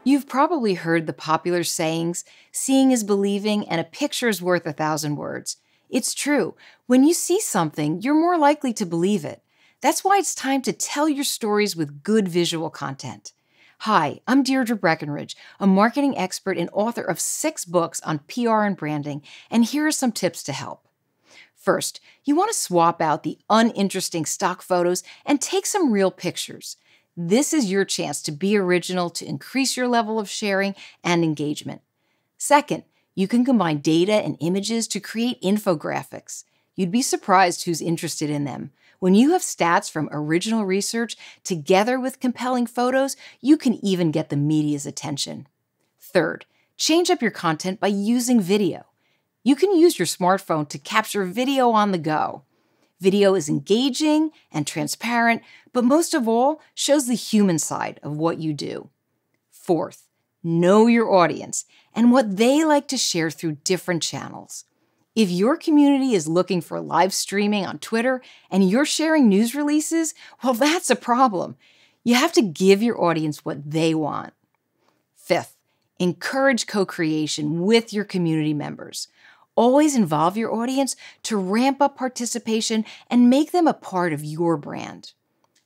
You've probably heard the popular sayings, seeing is believing and a picture is worth 1,000 words. It's true. When you see something, you're more likely to believe it. That's why it's time to tell your stories with good visual content. Hi, I'm Deirdre Breckenridge, a marketing expert and author of 6 books on PR and branding, and here are some tips to help. First, you want to swap out the uninteresting stock photos and take some real pictures. This is your chance to be original to increase your level of sharing and engagement. Second, you can combine data and images to create infographics. You'd be surprised who's interested in them. When you have stats from original research together with compelling photos, you can even get the media's attention. Third, change up your content by using video. You can use your smartphone to capture video on the go. Video is engaging and transparent, but most of all, shows the human side of what you do. Fourth, know your audience and what they like to share through different channels. If your community is looking for live streaming on Twitter and you're sharing news releases, well, that's a problem. You have to give your audience what they want. Fifth, encourage co-creation with your community members. Always involve your audience to ramp up participation and make them a part of your brand.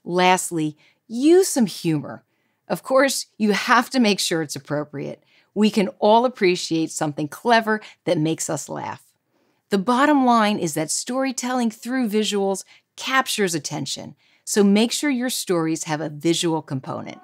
Lastly, use some humor. Of course, you have to make sure it's appropriate. We can all appreciate something clever that makes us laugh. The bottom line is that storytelling through visuals captures attention, so make sure your stories have a visual component.